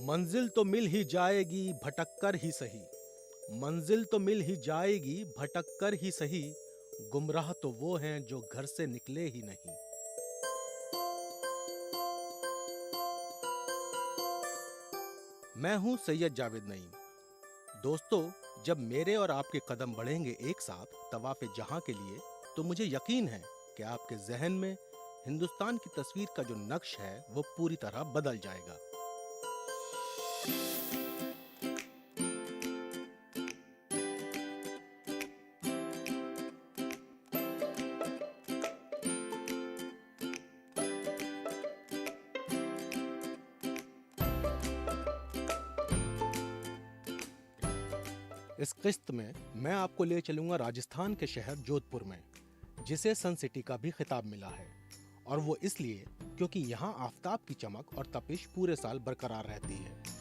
मंजिल तो मिल ही जाएगी भटक कर ही सही। मंजिल तो मिल ही जाएगी भटक कर ही सही। गुमराह तो वो हैं जो घर से निकले ही नहीं। मैं हूं सैयद जावेद नईम। दोस्तों, जब मेरे और आपके कदम बढ़ेंगे एक साथ तवाफ़े जहां के लिए, तो मुझे यकीन है कि आपके जहन में हिंदुस्तान की तस्वीर का जो नक्श है वो पूरी तरह बदल जाएगा। इस किस्त में मैं आपको ले चलूंगा राजस्थान के शहर जोधपुर में, जिसे सन सिटी का भी खिताब मिला है। और वो इसलिए क्योंकि यहाँ आफताब की चमक और तपिश पूरे साल बरकरार रहती है।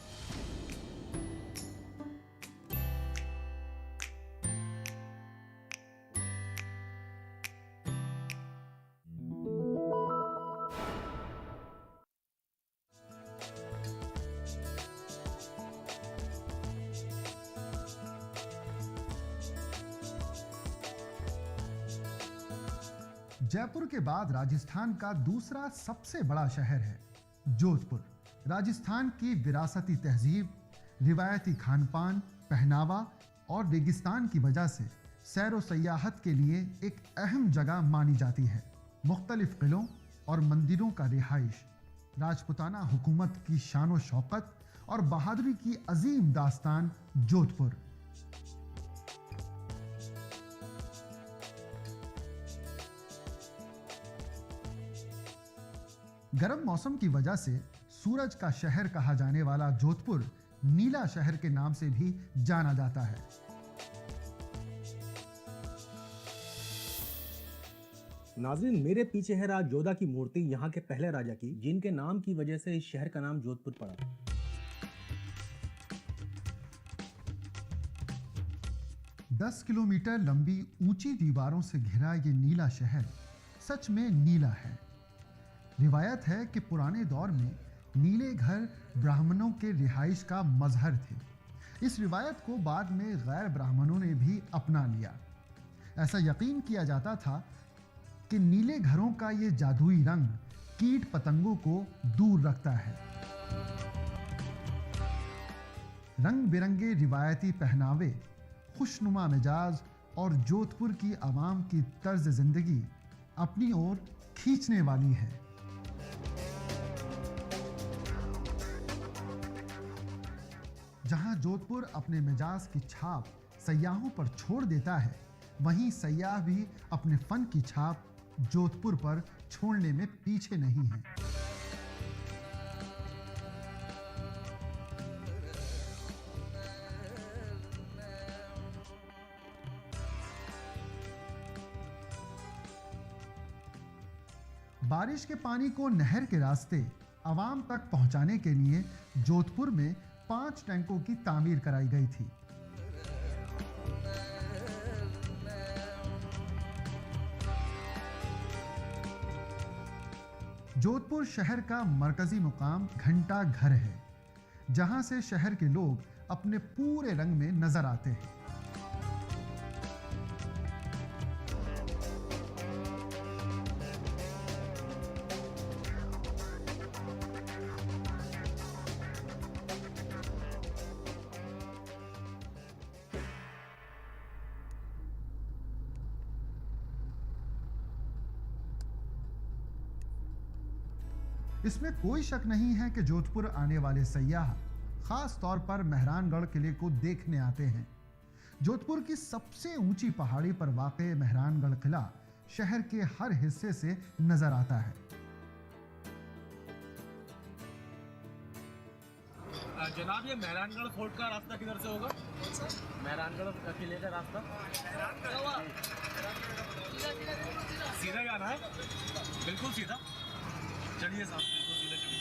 जयपुर के बाद राजस्थान का दूसरा सबसे बड़ा शहर है जोधपुर। राजस्थान की विरासती तहजीब, रिवायती खानपान, पहनावा और रेगिस्तान की वजह से सैरो सयाहत के लिए एक अहम जगह मानी जाती है। मुख्तलिफ किलों और मंदिरों का रिहाइश, राजपुताना हुकूमत की शान व शौकत और बहादुरी की अजीम दास्तान जोधपुर। गर्म मौसम की वजह से सूरज का शहर कहा जाने वाला जोधपुर नीला शहर के नाम से भी जाना जाता है। नाज़रीन, मेरे पीछे है राजजोधा की मूर्ति, यहाँ के पहले राजा की, जिनके नाम की वजह से इस शहर का नाम जोधपुर पड़ा। दस किलोमीटर लंबी ऊंची दीवारों से घिरा ये नीला शहर सच में नीला है। रिवायत है कि पुराने दौर में नीले घर ब्राह्मणों के रिहाइश का मजहर थे। इस रिवायत को बाद में गैर ब्राह्मणों ने भी अपना लिया। ऐसा यकीन किया जाता था कि नीले घरों का ये जादुई रंग कीट पतंगों को दूर रखता है। रंग बिरंगे रिवायती पहनावे, खुशनुमा मिजाज और जोधपुर की आवाम की तर्ज जिंदगी अपनी ओर खींचने वाली है। जहां जोधपुर अपने मिजाज की छाप सयाहों पर छोड़ देता है, वहीं सयाह भी अपने फन की छाप जोधपुर पर छोड़ने में पीछे नहीं है। बारिश के पानी को नहर के रास्ते आवाम तक पहुंचाने के लिए जोधपुर में 5 टैंकों की तामीर कराई गई थी। जोधपुर शहर का मरकजी मुकाम घंटा घर है, जहां से शहर के लोग अपने पूरे रंग में नजर आते हैं। इसमें कोई शक नहीं है कि जोधपुर आने वाले सयाह खास तौर पर मेहरानगढ़ किले को देखने आते हैं। जोधपुर की सबसे ऊंची पहाड़ी पर वाक़े मेहरानगढ़ किला शहर के हर हिस्से से नजर आता है। जनाब, ये मेहरानगढ़ फोर्ट का रास्ता किधर से होगा? मेहरानगढ़ किले का रास्ता सीधा जाना है, बिल्कुल सीधा। चलिए साहब, बिल्कुल सीधा चलिए।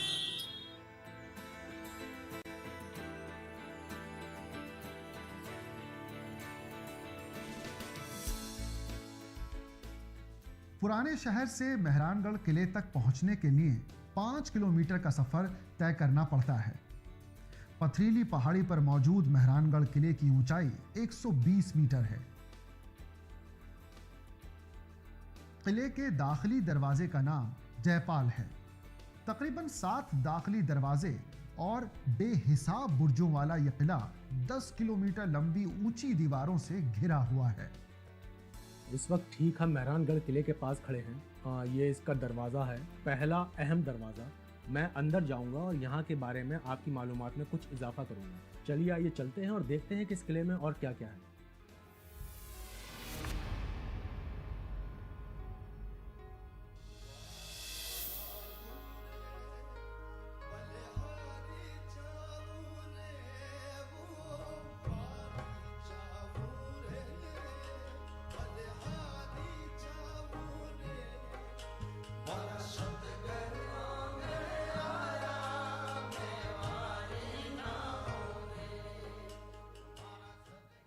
पुराने शहर से मेहरानगढ़ किले तक पहुंचने के लिए 5 किलोमीटर का सफर तय करना पड़ता है। पथरीली पहाड़ी पर मौजूद मेहरानगढ़ किले की ऊंचाई 120 मीटर है। किले के दाखिली दरवाजे का नाम जयपाल है। तकरीबन 7 दाखिली दरवाजे और बेहिसाब बुर्जों वाला यह किला 10 किलोमीटर लंबी ऊंची दीवारों से घिरा हुआ है। इस वक्त ठीक हम मेहरानगढ़ किले के पास खड़े हैं। ये इसका दरवाज़ा है, पहला अहम दरवाज़ा। मैं अंदर जाऊंगा और यहाँ के बारे में आपकी मालूमात में कुछ इजाफा करूंगा। चलिए आइए चलते हैं और देखते हैं कि इस किले में और क्या क्या है।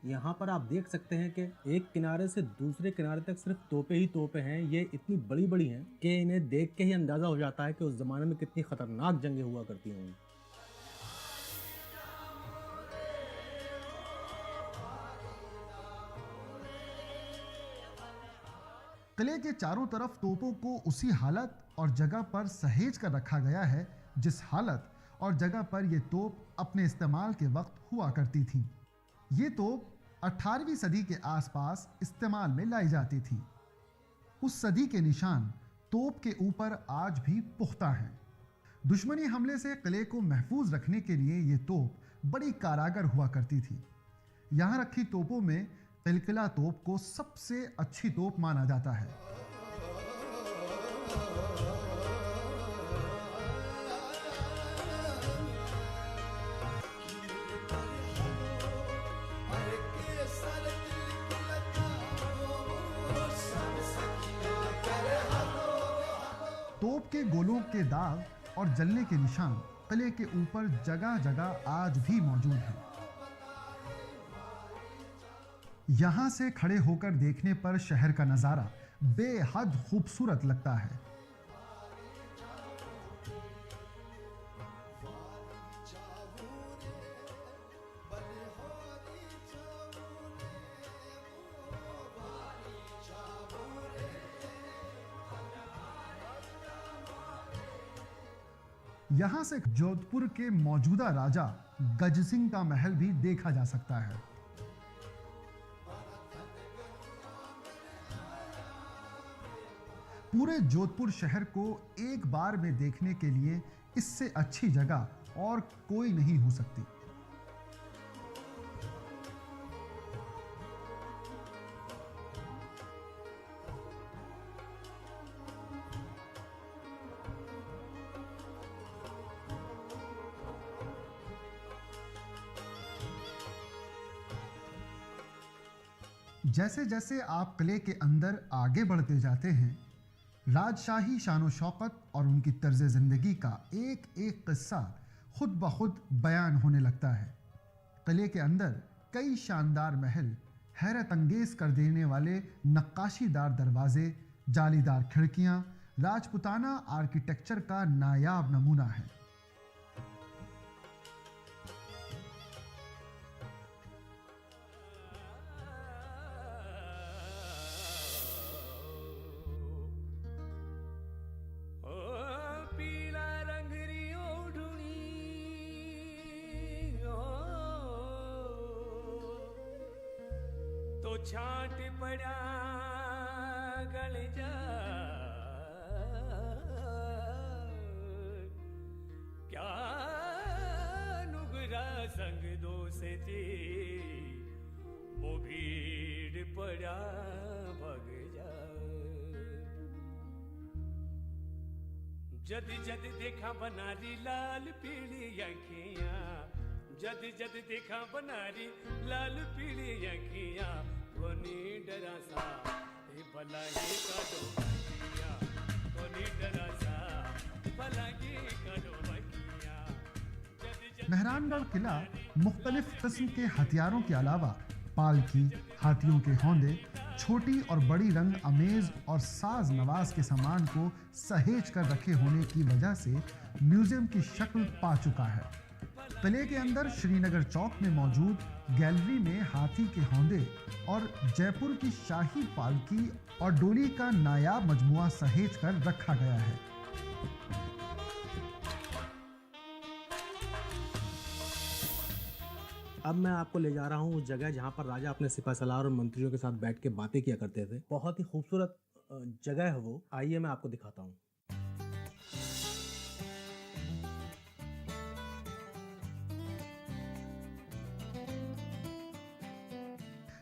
यहाँ पर आप देख सकते हैं कि एक किनारे से दूसरे किनारे तक सिर्फ तोपे ही तोपे हैं। ये इतनी बड़ी बड़ी हैं कि इन्हें देख के ही अंदाज़ा हो जाता है कि उस ज़माने में कितनी ख़तरनाक जंगें हुआ करती होंगी। किले के चारों तरफ तोपों को उसी हालत और जगह पर सहेज कर रखा गया है जिस हालत और जगह पर यह तोप अपने इस्तेमाल के वक्त हुआ करती थी। ये तोप 18वीं सदी के आसपास इस्तेमाल में लाई जाती थी। उस सदी के निशान तोप के ऊपर आज भी पुख्ता हैं। दुश्मनी हमले से किले को महफूज रखने के लिए ये तोप बड़ी कारागर हुआ करती थी। यहाँ रखी तोपों में किलकिला तोप को सबसे अच्छी तोप माना जाता है। तोप के गोलों के दाग और जलने के निशान किले के ऊपर जगह जगह आज भी मौजूद हैं। यहां से खड़े होकर देखने पर शहर का नजारा बेहद खूबसूरत लगता है। यहां से जोधपुर के मौजूदा राजा गज सिंह का महल भी देखा जा सकता है। पूरे जोधपुर शहर को एक बार में देखने के लिए इससे अच्छी जगह और कोई नहीं हो सकती। जैसे जैसे आप किले के अंदर आगे बढ़ते जाते हैं, राजशाही शान शौकत और उनकी तर्ज ज़िंदगी का एक एक किस्सा खुद ब खुद बयान होने लगता है। किले के अंदर कई शानदार महल, हैरत अंगेज कर देने वाले नक्काशीदार दरवाजे, जालीदार खिड़कियां राजपुताना आर्किटेक्चर का नायाब नमूना है। तो छाट पड़ा गल जा क्या नुगरा संग दोस्ती वो भीड़ पड़ा भग जा। जद जद देखा बनारी लाल पीली आँखियाँ, जद जद देखा बनारी लाल पीली आँखियाँ, कोनी डरा सा भला ये काटो बकिया, कोनी डरा सा भला ये काटो बकिया। मेहरानगढ़ किला मुख्तलिफ किस्म के हथियारों के अलावा पालकी, हाथियों के हौंदे, छोटी और बड़ी रंग अमेज और साज नवाज के सामान को सहेज कर रखे होने की वजह से म्यूजियम की शक्ल पा चुका है। किले के अंदर श्रीनगर चौक में मौजूद गैलरी में हाथी के हौंदे और जयपुर की शाही पालकी और डोली का नायाब मजमुआ सहेज कर रखा गया है। अब मैं आपको ले जा रहा हूँ उस जगह जहाँ पर राजा अपने सिपह सलार और मंत्रियों के साथ बैठ के बातें किया करते थे। बहुत ही खूबसूरत जगह है वो। आइए मैं आपको दिखाता हूँ।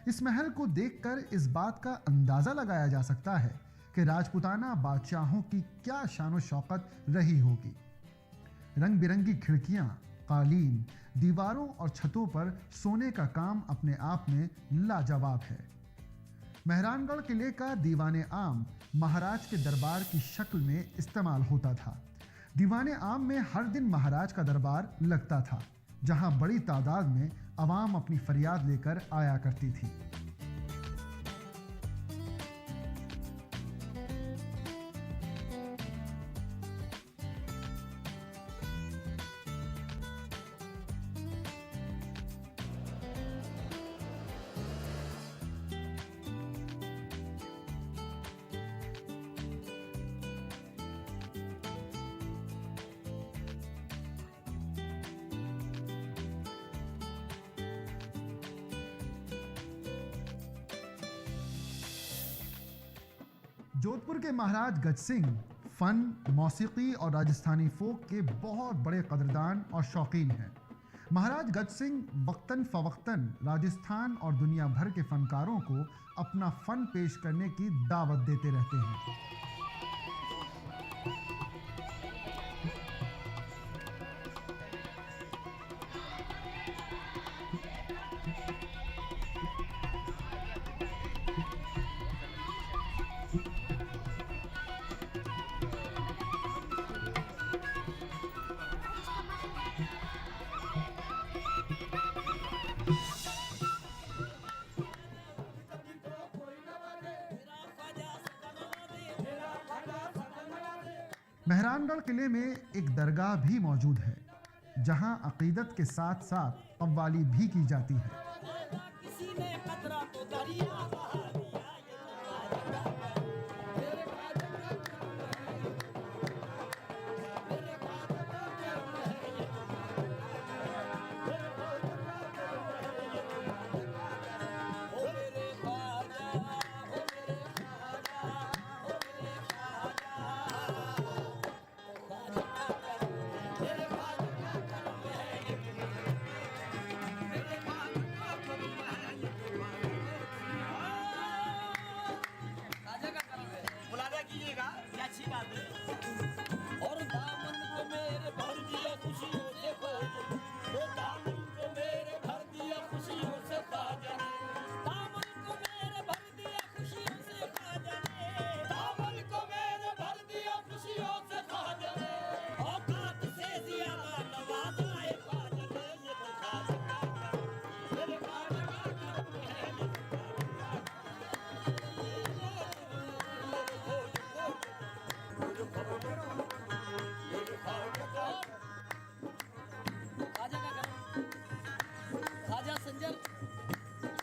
इस महल को देखकर इस बात का अंदाजा लगाया जा सकता है कि राजपूताना बादशाहों की क्या शान और शौकत रही होगी। रंग बिरंगी खिड़कियां, कालीन, दीवारों और छतों पर सोने का काम अपने आप में लाजवाब है। मेहरानगढ़ किले का दीवाने आम महाराज के दरबार की शक्ल में इस्तेमाल होता था। दीवाने आम में हर दिन महाराज का दरबार लगता था, जहां बड़ी तादाद में अवाम अपनी फरियाद लेकर आया करती थी। जोधपुर के महाराज गज सिंह फन, मौसीकी और राजस्थानी फोक के बहुत बड़े कदरदान और शौकीन हैं। महाराज गज सिंह वक्तन फवक्तन राजस्थान और दुनिया भर के फनकारों को अपना फन पेश करने की दावत देते रहते हैं। मेहरानगढ़ किले में एक दरगाह भी मौजूद है, जहां अकीदत के साथ साथ कव्वाली भी की जाती है।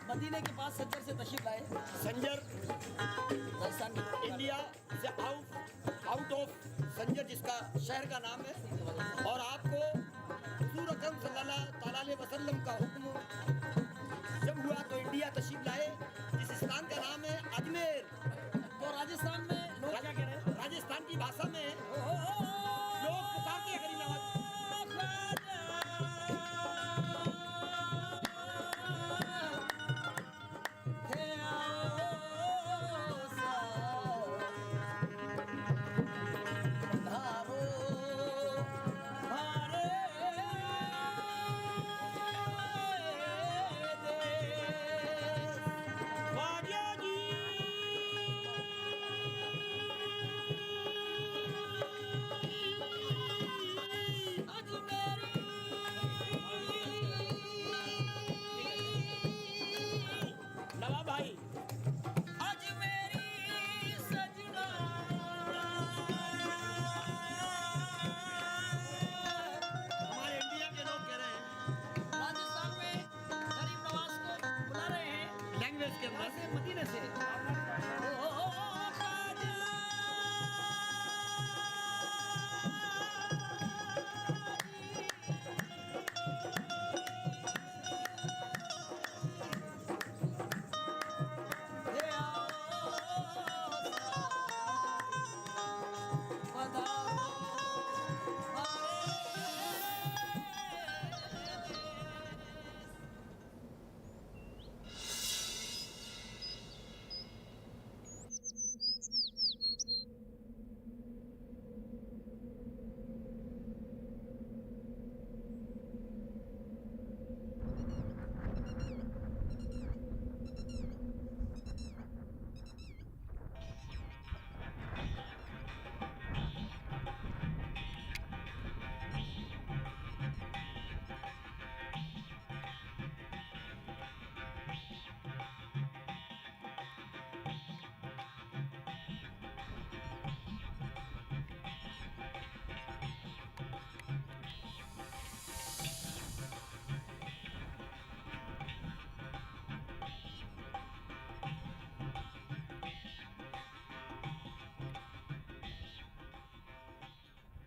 मदीने के पास सज्जर से तशरीफ लाए। संजर राजस्थान इंडिया से आउट ऑफ संजर जिसका शहर का नाम है, और आपको हुजूर अकरम सल्लल्लाहु अलैहि वसल्लम का हुक्म जब हुआ तो इंडिया तशरीफ लाए, जिस स्थान का नाम है अजमेर। तो राजस्थान में लोग क्या कह रहे हैं? राजस्थान की भाषा में लोग पुकारते हैं हरी नवाज। सीने से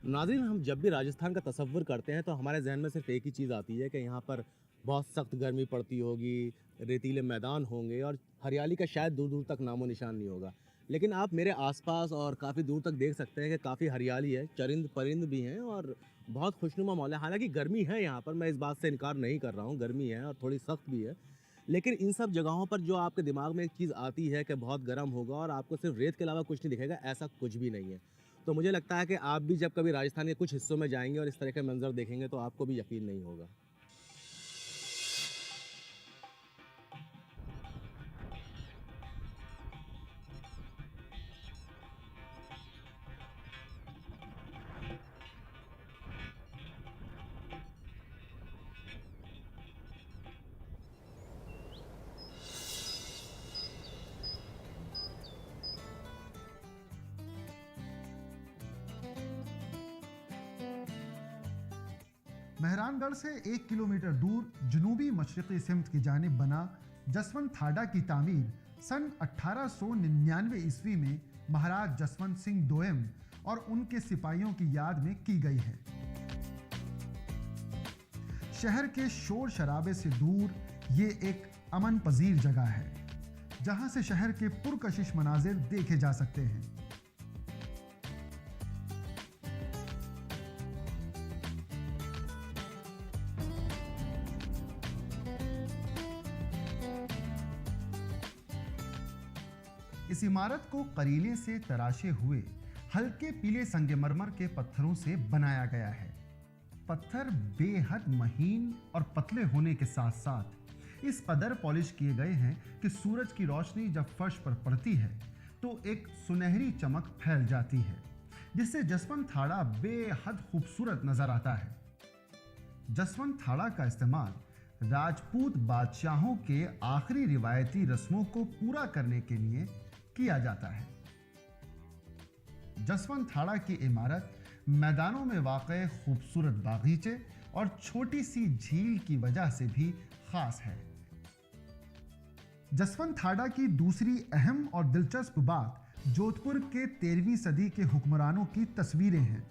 नाज़रीन, हम जब भी राजस्थान का तसव्वुर करते हैं तो हमारे जहन में सिर्फ एक ही चीज़ आती है कि यहाँ पर बहुत सख्त गर्मी पड़ती होगी, रेतीले मैदान होंगे और हरियाली का शायद दूर दूर तक नामो निशान नहीं होगा। लेकिन आप मेरे आसपास और काफ़ी दूर तक देख सकते हैं कि काफ़ी हरियाली है, चरिंद परिंद भी हैं और बहुत खुशनुमा माहौल है। हालांकि गर्मी है यहाँ पर, मैं इस बात से इनकार नहीं कर रहा हूँ, गर्मी है और थोड़ी सख्त भी है। लेकिन इन सब जगहों पर जो आपके दिमाग में एक चीज़ आती है कि बहुत गर्म होगा और आपको सिर्फ रेत के अलावा कुछ नहीं दिखेगा, ऐसा कुछ भी नहीं है। तो मुझे लगता है कि आप भी जब कभी राजस्थान के कुछ हिस्सों में जाएंगे और इस तरह के मंजर देखेंगे तो आपको भी यकीन नहीं होगा। मेहरानगढ़ से 1 किलोमीटर दूर जनूबी मशरक़ी सिमत की जानिब बना जसवंत थाड़ा की तामीर सन 1899 ईस्वी में महाराज जसवंत सिंह दोयम और उनके सिपाहियों की याद में की गई है। शहर के शोर शराबे से दूर ये एक अमन पजीर जगह है जहां से शहर के पुरकशिश मनाजिर देखे जा सकते हैं। इस इमारत को करीले से तराशे हुए हल्के पीले संगमरमर के पत्थरों से बनाया गया है। पत्थर बेहद महीन और पतले होने के साथ साथ इस कदर पॉलिश किए गए हैं कि सूरज की रोशनी जब फर्श पर पड़ती है तो एक सुनहरी चमक फैल जाती है, जिससे जसवंत थाड़ा बेहद खूबसूरत नजर आता है। जसवंत थाड़ा का इस्तेमाल राजपूत बादशाहों के आखिरी रिवायती रस्मों को पूरा करने के लिए किया जाता है। जसवंत थाड़ा की इमारत मैदानों में वाक़े खूबसूरत बागीचे और छोटी सी झील की वजह से भी खास है। जसवंत थाड़ा की दूसरी अहम और दिलचस्प बात जोधपुर के 13वीं सदी के हुक्मरानों की तस्वीरें हैं।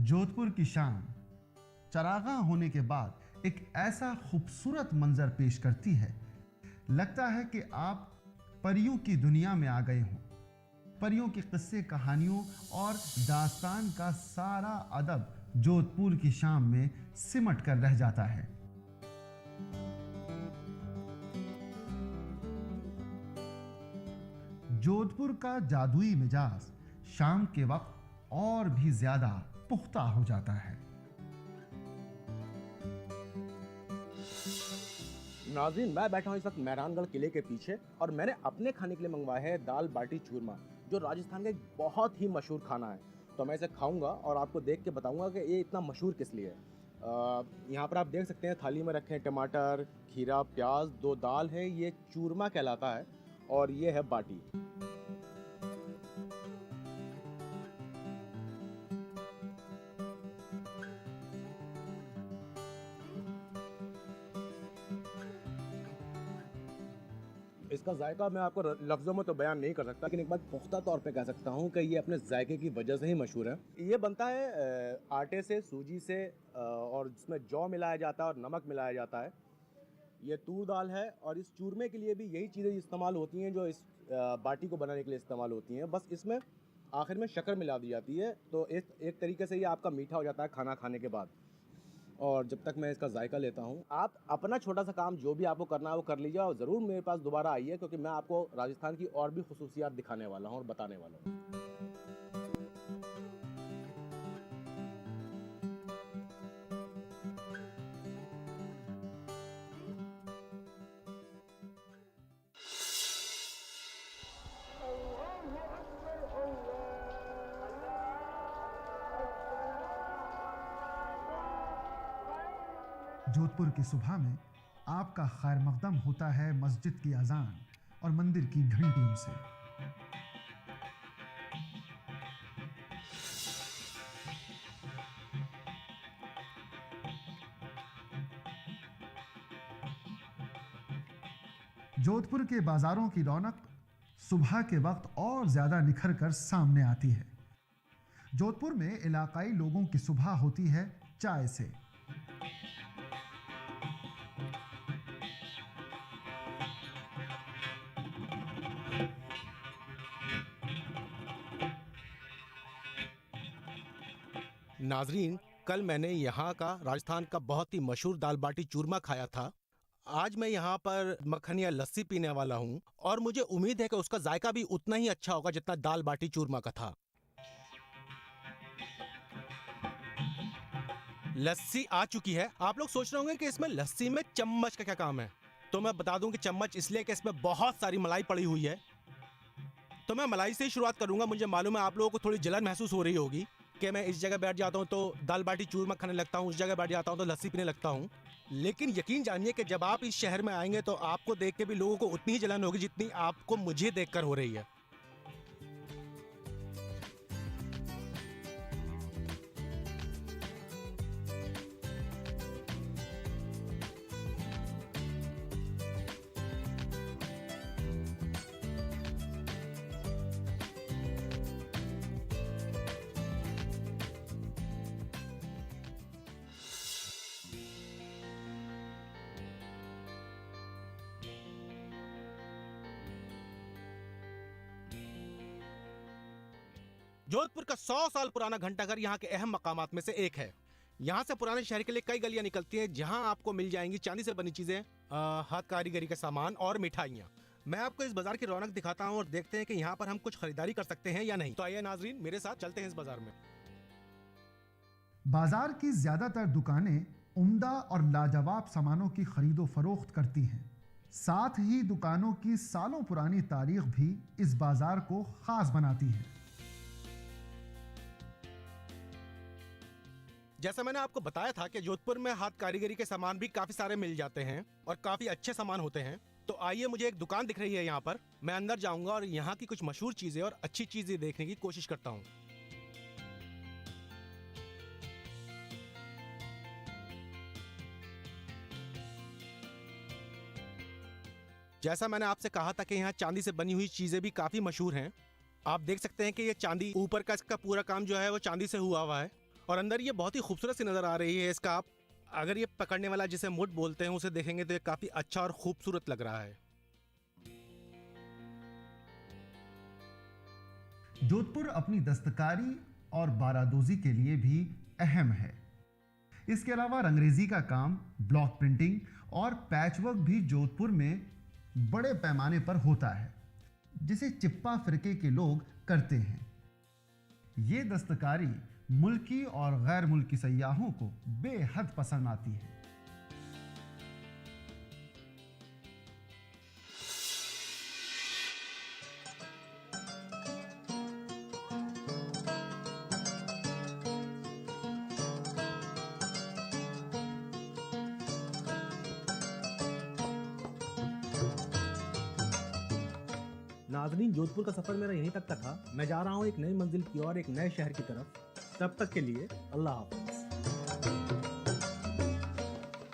जोधपुर की शान चरागाह होने के बाद एक ऐसा खूबसूरत मंजर पेश करती है, लगता है कि आप परियों की दुनिया में आ गए हों। परियों के किस्से, कहानियों और दास्तान का सारा अदब जोधपुर की शाम में सिमट कर रह जाता है। जोधपुर का जादुई मिजाज शाम के वक्त और भी ज्यादा पुख्ता हो जाता है। नाज़रीन, मैं बैठा हूँ इस वक्त मेहरानगढ़ किले के पीछे और मैंने अपने खाने के लिए मंगवाया है दाल बाटी चूरमा, जो राजस्थान का एक बहुत ही मशहूर खाना है। तो मैं इसे खाऊंगा और आपको देख के बताऊंगा कि ये इतना मशहूर किस लिए है। यहाँ पर आप देख सकते हैं थाली में रखे हैं टमाटर, खीरा, प्याज, 2 दाल है, ये चूरमा कहलाता है और ये है बाटी। इसका जायका मैं आपको लफ्ज़ों में तो बयान नहीं कर सकता, लेकिन एक बात पुख्ता तौर पे कह सकता हूँ कि ये अपने जायके की वजह से ही मशहूर है। ये बनता है आटे से, सूजी से और जिसमें जौ मिलाया जाता है और नमक मिलाया जाता है। ये तूर दाल है और इस चूरमे के लिए भी यही चीज़ें इस्तेमाल होती हैं जो इस बाटी को बनाने के लिए इस्तेमाल होती हैं। बस इसमें आखिर में शक्कर मिला दी जाती है, तो एक तरीके से ये आपका मीठा हो जाता है खाना खाने के बाद। और जब तक मैं इसका जायका लेता हूँ, आप अपना छोटा सा काम जो भी आपको करना है वो कर लीजिए और ज़रूर मेरे पास दोबारा आइए, क्योंकि मैं आपको राजस्थान की और भी खुसूसियात दिखाने वाला हूँ और बताने वाला हूँ। जोधपुर की सुबह में आपका खैर मकदम होता है मस्जिद की अजान और मंदिर की घंटियों से। जोधपुर के बाजारों की रौनक सुबह के वक्त और ज्यादा निखर कर सामने आती है। जोधपुर में इलाकाई लोगों की सुबह होती है चाय से। नाजरीन, कल मैंने यहाँ का राजस्थान का बहुत ही मशहूर दाल बाटी चूरमा खाया था। आज मैं यहाँ पर मक्खन या लस्सी पीने वाला हूँ और मुझे उम्मीद है कि उसका जायका भी उतना ही अच्छा होगा जितना दाल बाटी चूरमा का था। लस्सी आ चुकी है। आप लोग सोच रहे होंगे कि इसमें लस्सी में चम्मच का क्या काम है, तो मैं बता दूं कि चम्मच इसलिए कि इसमें बहुत सारी मलाई पड़ी हुई है। तो मैं मलाई से ही शुरुआत करूंगा। मुझे मालूम है आप लोगों को थोड़ी जलन महसूस हो रही होगी कि मैं इस जगह बैठ जाता हूं तो दाल बाटी चूरमा खाने लगता हूं, उस जगह बैठ जाता हूं तो लस्सी पीने लगता हूं। लेकिन यकीन जानिए कि जब आप इस शहर में आएंगे तो आपको देख के भी लोगों को उतनी ही जलन होगी जितनी आपको मुझे देखकर हो रही है। जोधपुर का 100 साल पुराना घंटाघर यहाँ के अहम मकामात में से एक है। यहाँ से पुराने शहर के लिए कई गलियां निकलती हैं जहाँ आपको मिल जाएंगी चांदी से बनी चीजें, हाथ कारीगरी के सामान और मिठाइयाँ। मैं आपको इस बाजार की रौनक दिखाता हूँ और देखते हैं कि यहाँ पर हम कुछ खरीदारी कर सकते हैं या नहीं। तो आइए नाजरीन, मेरे साथ चलते हैं इस बाजार में। बाजार की ज्यादातर दुकानें उम्दा और लाजवाब सामानों की खरीदो फरोख्त करती हैं। साथ ही दुकानों की सालों पुरानी तारीख भी इस बाजार को खास बनाती है। जैसा मैंने आपको बताया था कि जोधपुर में हाथ कारीगरी के सामान भी काफी सारे मिल जाते हैं और काफी अच्छे सामान होते हैं। तो आइए, मुझे एक दुकान दिख रही है यहाँ पर, मैं अंदर जाऊंगा और यहाँ की कुछ मशहूर चीजें और अच्छी चीजें देखने की कोशिश करता हूँ। जैसा मैंने आपसे कहा था कि यहाँ चांदी से बनी हुई चीजें भी काफी मशहूर हैं। आप देख सकते हैं कि ये चांदी, ऊपर का इसका पूरा काम जो है वो चांदी से हुआ है और अंदर ये बहुत ही खूबसूरत सी नजर आ रही है। इसका आप अगर ये पकड़ने वाला जिसे मुठ बोलते हैं उसे देखेंगे तो ये काफी अच्छा और खूबसूरत लग रहा है। जोधपुर अपनी दस्तकारी और बारादोजी के लिए भी अहम है। इसके अलावा अंग्रेजी का काम, ब्लॉक प्रिंटिंग और पैचवर्क भी जोधपुर में बड़े पैमाने पर होता है। जिसे चिप्पा फिरके के लोग करते हैं। ये दस्तकारी मुल्की और गैर मुल्की सयाहों को बेहद पसंद आती है। नाजरीन, जोधपुर का सफर मेरा यहीं तक का था। मैं जा रहा हूँ एक नई मंजिल की ओर, एक नए शहर की तरफ। तब तक के लिए अल्लाह हाफ़िज़।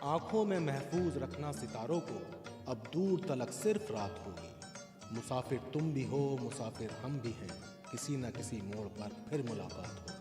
आंखों में महफूज रखना सितारों को, अब दूर तलक सिर्फ रात होगी। मुसाफिर तुम भी हो, मुसाफिर हम भी हैं, किसी न किसी मोड़ पर फिर मुलाकात होगी।